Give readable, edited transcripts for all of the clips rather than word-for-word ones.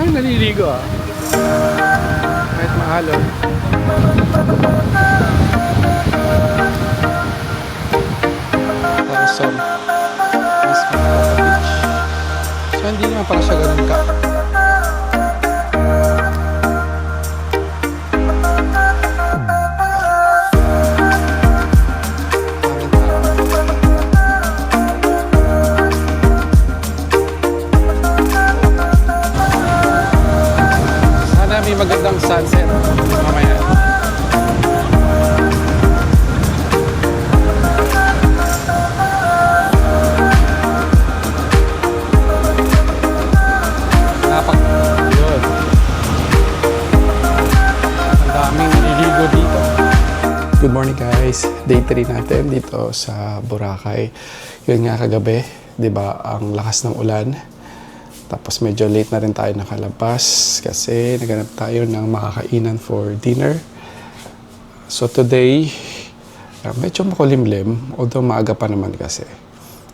Ay, naliligo ah. Kahit mahalon. Tarzan. Mismo Coco Beach. So, hindi naman pala siya ganun ka. Sana may magandang sunset mamaya. Yun. Ang daming nililigo dito. Good morning guys. Day 3 natin dito sa Boracay. Yun nga kagabi, 'di ba, ang lakas ng ulan. Tapos medyo late na rin tayo nakalabas kasi naghanap tayo ng makakainan for dinner. So today, medyo makulimlim, although maaga pa naman kasi.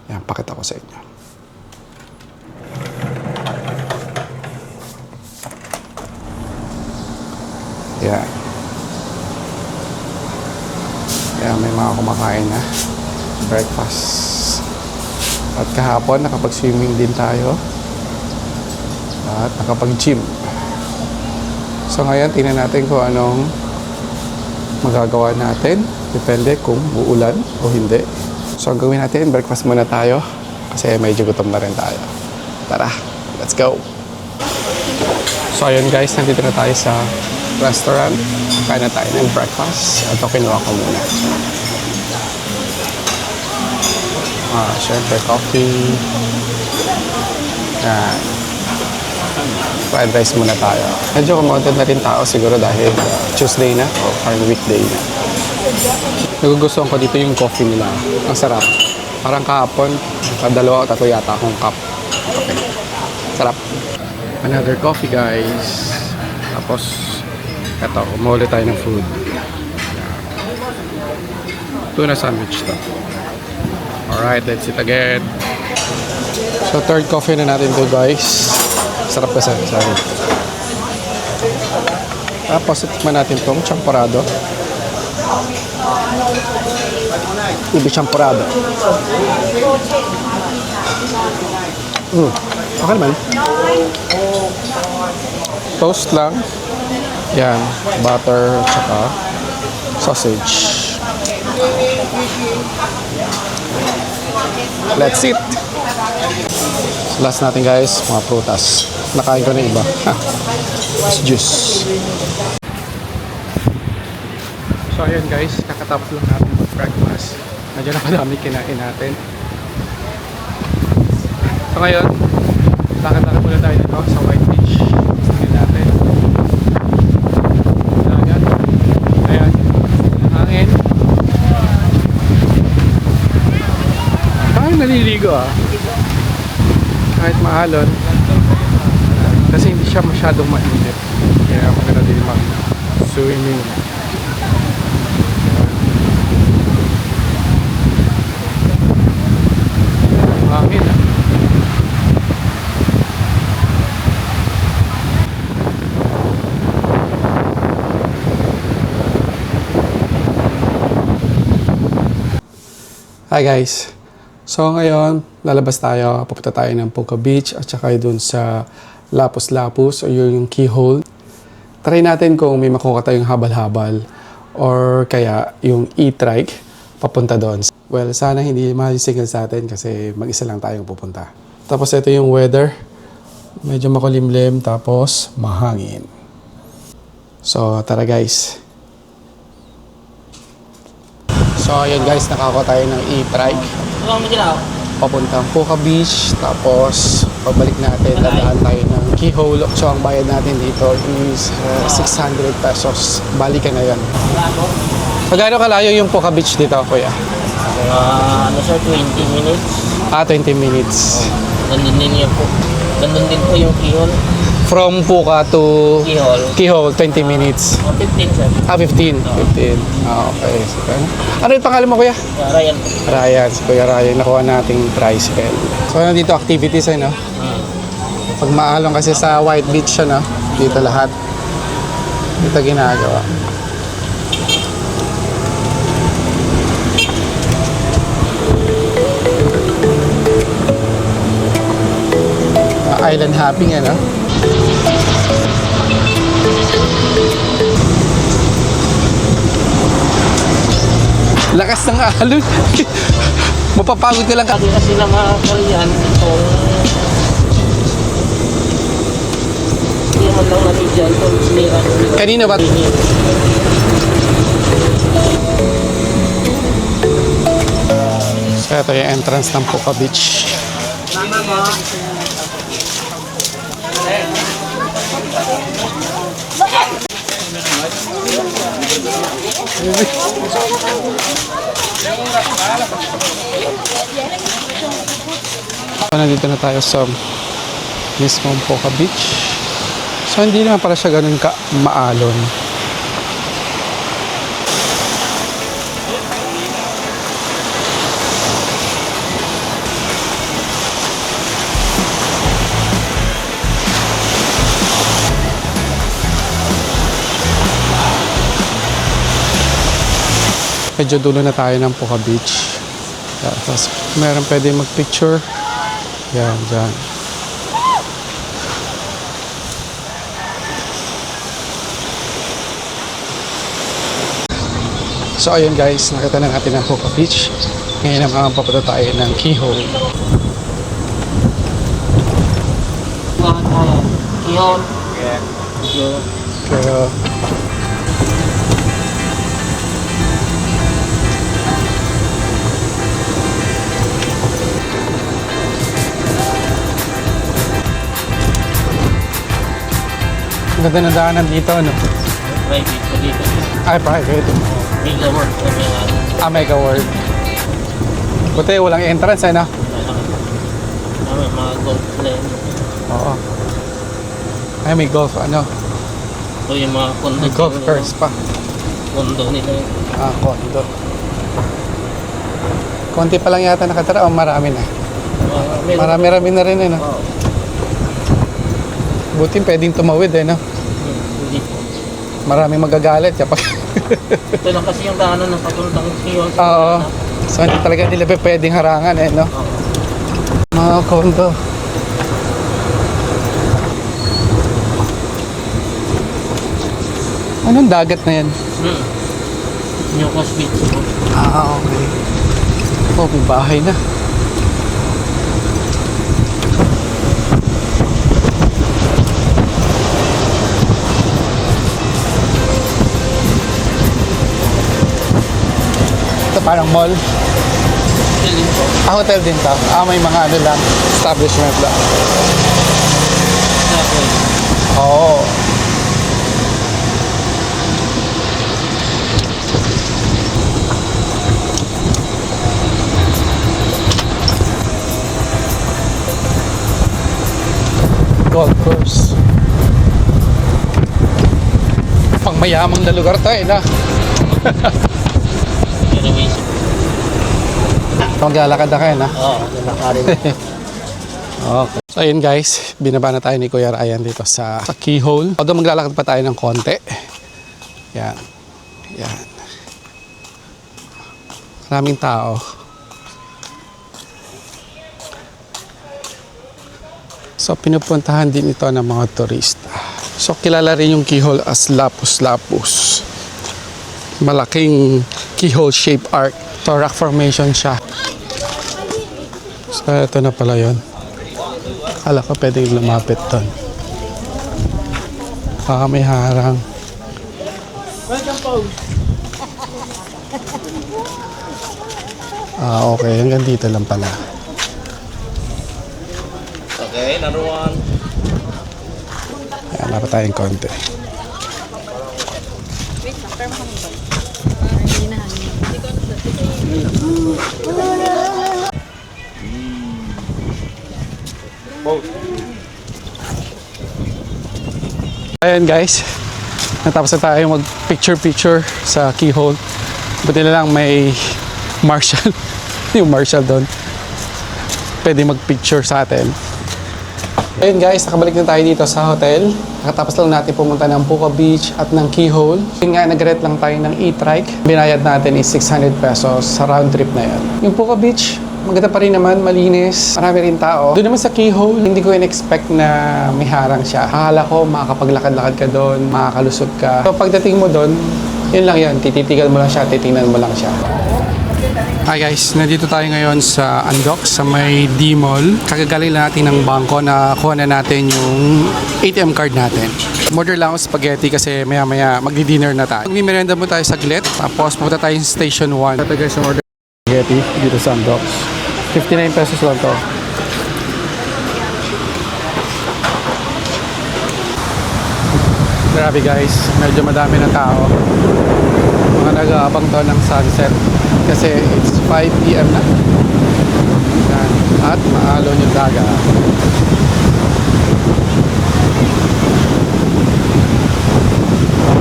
Yan, pakita ko sa inyo. Yan. Yan, may mga kumakain na breakfast. At kahapon, nakapag-swimming din tayo. At nakapag-gym. So ngayon, tingnan natin kung anong magagawa natin. Depende kung uulan o hindi. So ang gawin natin, breakfast muna tayo. Kasi medyo gutom na rin tayo. Tara, let's go! So ayun guys, nandito na tayo sa restaurant. Kain na tayo ng breakfast. Ito kinuha ko muna. Siyempre, coffee. Yan. Fried rice muna tayo. Medyo kumonted na rin tao siguro dahil Tuesday na o parang weekday na. Nagugustuhan ko dito yung coffee nila. Ang sarap. Parang kahapon, 2 o 3 yata akong cup. Okay. Sarap. Another coffee guys. Tapos, eto, umuli tayo ng food. Tuna sandwich to. Alright, let's eat again. So, third coffee na natin to guys. Sarap kasi, sorry. Tapos, itikman natin itong champorado. Ubi champorado. Okay naman. Toast lang. Yan, butter, tsaka sausage. Let's eat! Last natin guys, mga prutas. Nakain ko na iba. Juice. So ayun guys, nakatapos lang natin mag-breakfast. Medyo napadami kinain natin. So ngayon, lakad-lakad muna tayo dito sa White Beach. Tingnan natin. Dagat. Ayan. Hangin. Ay, naliligo ah. Kahit mahalon. Kasi hindi siya masyadong mainit. Kaya maganda din mag-swimming. Hangin ah. Hi guys. So ngayon, lalabas tayo, pupunta tayo ng Puka Beach at saka dun sa Lapus-Lapus o yung keyhole. Try natin kung may makuha tayong habal-habal or kaya yung e-trike papunta doon. Well, sana hindi mahal yung signal sa atin kasi mag-isa lang tayong pupunta. Tapos ito yung weather. Medyo makulimlim tapos mahangin. So tara guys. So ayun guys, nakakuha tayo ng e-trike. Papuntang Puka Beach, tapos pabalik natin, dadaan tayo ng keyhole. So ang bayad natin dito is 600 pesos. Balikan na yan. Magkano kalayo yung Puka Beach dito, kuya? Sir, 20 minutes. 20 minutes. Nandun din po yung keyhole. From Puka to Keyhole, 20 minutes. 15, sir. 15. 15. Okay. So, ano yung pangalan mo, kuya? Ryan. Ryan. Si Kuya Ryan. Nakuha nating tricycle. So, nandito activities, no? Pag maalon kasi sa White Beach siya, no? Dito lahat. Dito ginagawa. Island hopping, ano? Lakas ng alon. Mapapagod ka lang. Sabi kasi na mga Korean, kung hindi mo lang namin dyan, kung sinira nila. Kanina ba? So, ito yung entrance ng Puka Beach. Nandito na tayo sa mismong Puka Beach. So, hindi naman para siya ganun ka maalon. Medyo dulo na tayo ng Puka Beach. Yeah, tapos meron pwede mag-picture. Yan, dyan. So ayun guys, nakita na natin ang Puka Beach. Ngayon naman papunta tayo ng Keyhole. Iyon. Pero ang ganda ng daanan dito, ano? Private po dito. Ay, private. Mega work po may ano. Mega World. Buti, walang entrance, eh, no? May mga golf lane. Oo. Ay, may golf, ano? O yung mga condo. May golf course pa. Condo nila yun. Condo. Konti pa lang yata nakatira o marami na? Marami-rami na rin, eh, no? Oo. Buti pwedeng tumawid, eh, no? Hindi po. Maraming magagalit kapag... Ito lang kasi yung daanan ng papuntang Iyon. Oo. So, hindi talaga nila pwedeng harangan, eh, no? Oo. Mga condo. Anong dagat na yan? Newcastle Beach po. Okay. Oh, may bahay na. Ito parang mall. Feeling po. Hotel din to. May mga ano lang, establishment lang. Sabi. Oo. Golf course. Pang mayamang na lugar to, eh, na. Reservation. Maglalakad na kayo, na. Oo, nalakarin. Okay. So ayun guys, binaba na tayo ni Kuya Ryan dito sa Keyhole. Although maglalakad pa tayo ng konti. Yan. Yan. Maraming tao. So pinupuntahan din ito ng mga turista. So kilala rin yung Keyhole as Lapus Lapus. Malaking keyhole shape arc. So rock formation siya. So ito na pala yun. Akala ko pwedeng lumapit doon. Baka may harang. Okay. Hanggang dito lang pala. Okay, naruan. Ayan, dapat tayong konti. Ayan guys, natapos na tayo mag picture sa Keyhole. Buti na lang may marshal. Yung marshal doon pwede mag picture sa atin. Ayun guys, nakabalik na tayo dito sa hotel. Nakatapos lang natin pumunta ng Puka Beach at ng Keyhole. Yun nga, nag-rent lang tayo ng e-trike. Binayad natin is 600 pesos sa round trip na yan. Yung Puka Beach, maganda pa rin naman, malinis, marami rin tao. Doon naman sa Keyhole, hindi ko in-expect na may harang siya. Akala ko makakapaglakad-lakad ka doon, makakalusot ka. So pagdating mo doon, yun lang yan, tititigan mo lang siya, titingnan mo lang siya. Hi guys, nandito tayo ngayon sa Andoc, sa may D-Mall. Kagagaling lang natin ng bangko na kuha na natin yung ATM card natin. Order lang ako spaghetti kasi maya-maya magdi-dinner na tayo. Magmi-merenda mo tayo saglit, tapos pupunta tayo sa Station 1. Ito guys yung order spaghetti dito sa Andoc. 59 pesos lang to. Grabe guys, medyo madami ng tao. Mga nag-aabang to ng sunset kasi it's 5 PM na. Yan. At maalon yung dagat.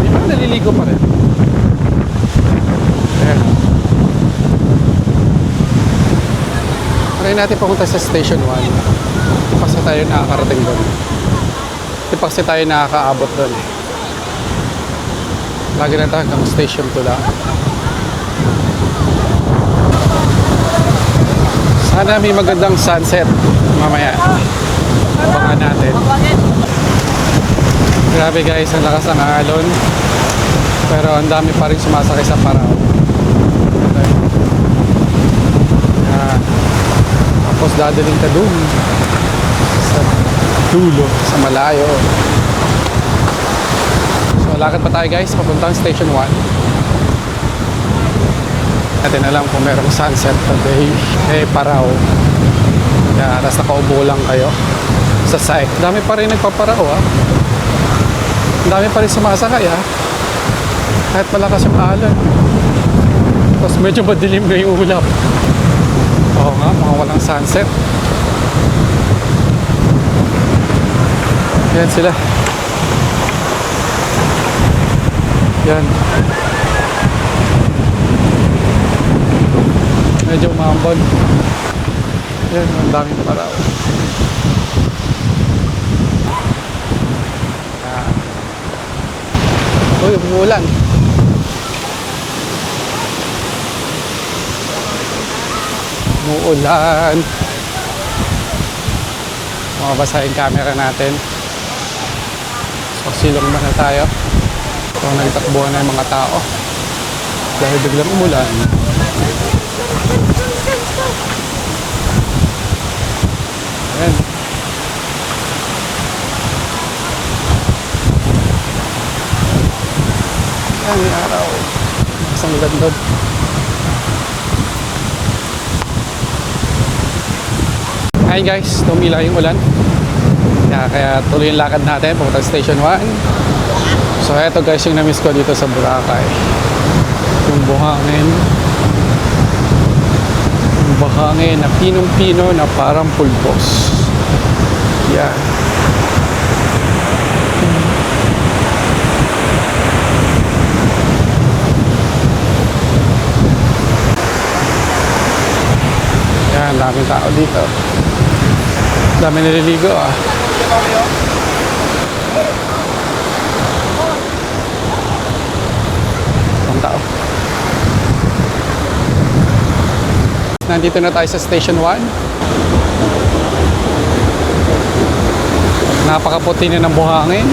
Di ba naliligo pa rin? Ayan. Try natin pumunta sa Station 1. Kasi tayo nakakarating doon. Di pa kasi tayo nakakaabot doon. Lagi na tayo hanggang Station 2 lang. Sana may magandang sunset mamaya. Abangan natin. Grabe guys, ang lakas ng alon. Pero ang dami pa rin sumasakay sa Parao. Yan. Tapos dadaling ka dun sa dulo, sa malayo. So lakad pa tayo guys, papuntang Station 1. Natin alam kung merong sunset today. Parao. Kaya tapos nakaubo lang kayo sa site. Dami pa rin nagpaparao ha. Dami pa rin sumasakay ha. Kahit malakas yung alon. Tapos medyo madilim na yung ulap. Oo nga, mga walang sunset. Yan sila. Yan. Medyo umambon. Yan, ang daming paraw. Uy, umuulan. Umuulan. Mababasa yung camera natin. So, silong na tayo. So, nagtakbuhan na yung mga tao. Dahil biglang umulan. Ayan. Ayan, may araw. Isang gandod. Ayan guys, tumila yung ulan. Kaya tuloy yung lakad natin pumunta sa Station 1. So eto guys yung na-miss ko dito sa Boracay. Yung buhangin. Yung buhangin na pinong-pino na parang pulbos. Yan. Yan, daming tao dito. Dami naliligo ah. Ang tao. Nandito na tayo sa Station 1. Napakaputi na ng buhangin.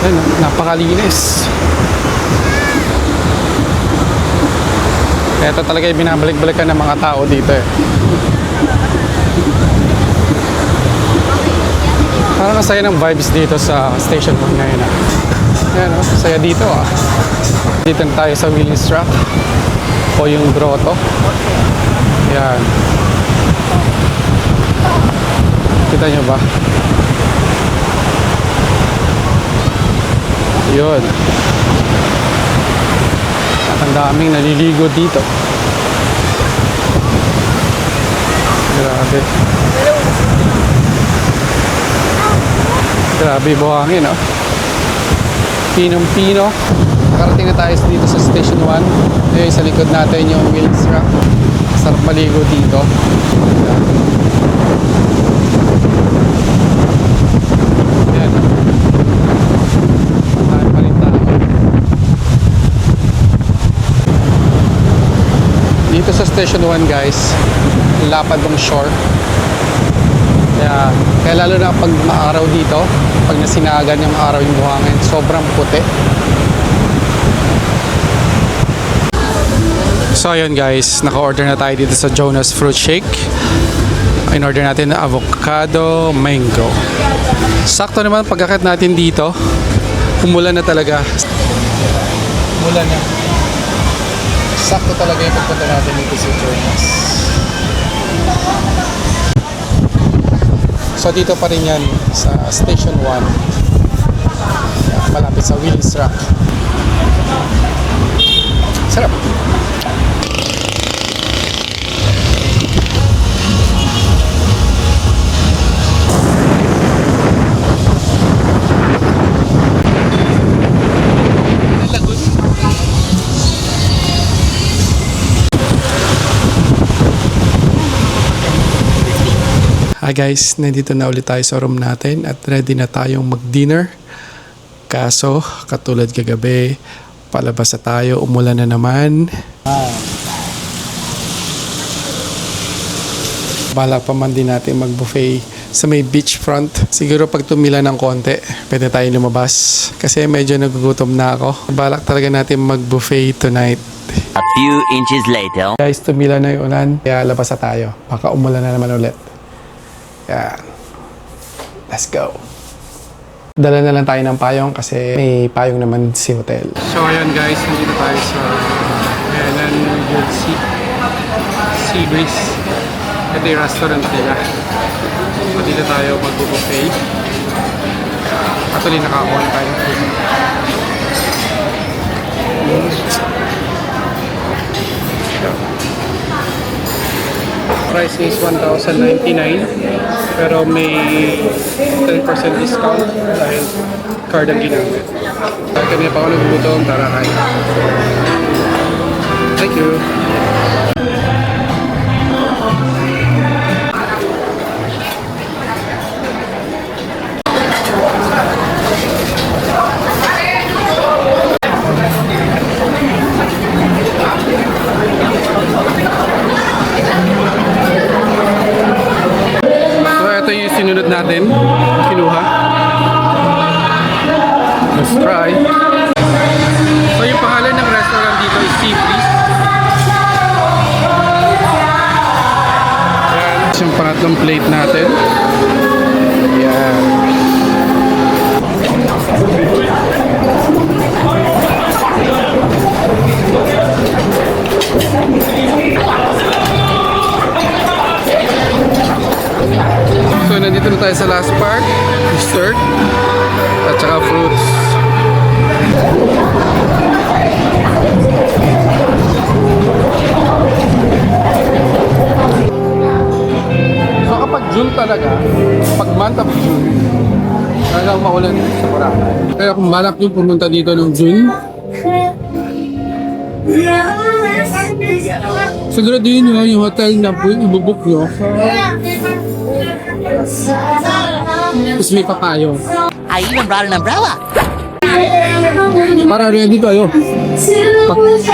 Ayan, napakalinis. Ito talaga yung binabalik-balikan ng mga tao dito eh. Parang ang saya ng vibes dito sa Station 1 ngayon ah. Ayan o, saya dito ah. Dito na tayo sa Willie's Rock o yung grotto. Ayan. Kita nyo ba? Yun. At ang daming naliligo dito. Grabe. Grabe buhangin, no? Pinong-pino. Nakarating na tayo dito sa Station 1. Sa likod natin yung Willie's Rock. Sarap maligo dito. Station 1 guys, lapad ng shore. Kaya lalo na pag maaraw dito, pag nasinagan yung araw yung buhangin, sobrang puti. So ayun guys, naka-order na tayo dito sa Jonas Fruit Shake. In-order natin na avocado mango. Sakto naman pagkakit natin dito, umulan na talaga. Umulan na. Sakto talaga yung pagpunta natin dito sa Jonas. So dito pa rin yan sa Station 1. Malapit sa Willys Rock. Sarap! Hi guys, nandito na ulit tayo sa room natin at ready na tayong mag-dinner. Kaso, katulad kagabi, palabas na tayo, umulan na naman. Balak pa man din natin mag-buffet sa may beachfront. Siguro pag tumila ng konti, pwede tayo lumabas. Kasi medyo nagugutom na ako. Balak talaga natin mag-buffet tonight. A few inches later. Guys, tumila na yung ulan, kaya labas na tayo. Baka umulan na naman ulit. Yeah. Let's go. Dala na lang tayo ng payong kasi may payong naman si hotel. So ayan guys, nandito tayo sa Helen Sea Breeze. Ito yung restaurant nila. So dito tayo mag-buffet. Actually nakakuha na tayo ng food. Price is 1,099 pero may 10% discount dahil card ang ginamit. Kanina pa ako nagugutom, tara kain. Thank you. Ito yung sinunod natin, kinuha. Let's try. So yung pangalan ng restaurant dito is Sea Breeze. Yan, yung pangatlong plate natin. Yan. So nandito na tayo sa last part, dessert at saka fruits. So kapag June talaga, pag month of June, talagang maulan sa Boracay. Kaya kung balak nyo pumunta dito ng June, siguraduhin nyo yung hotel na ibubuk nyo. Tapos may papayo. I even brought an umbrella. Para ready kayo.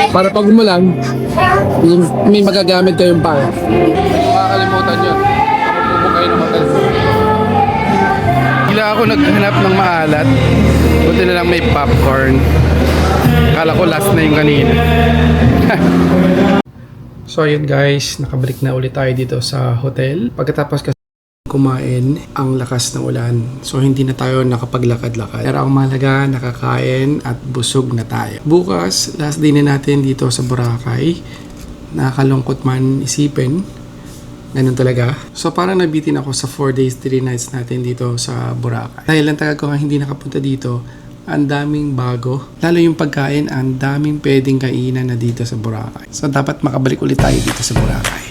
Para pag umulan, may magagamit kayong payo. Makakalimutan nyo. Magbubo kayo ng hotel. Bigla ako naghanap ng maalat. Buti na lang may popcorn. Akala ko last na yung kanina. So ayun guys, nakabalik na ulit tayo dito sa hotel. Pagkatapos kumain, ang lakas ng ulan. So hindi na tayo nakapaglakad-lakad. Pero ang mahalaga, nakakain at busog na tayo. Bukas, last day na natin dito sa Boracay. Nakakalungkot man isipin. Ganun talaga. So parang nabitin ako sa 4 days, 3 nights natin dito sa Boracay. Dahil ang tagal ko nga hindi nakapunta dito, ang daming bago. Lalo yung pagkain, ang daming pwedeng kainan na dito sa Boracay. So dapat makabalik ulit tayo dito sa Boracay.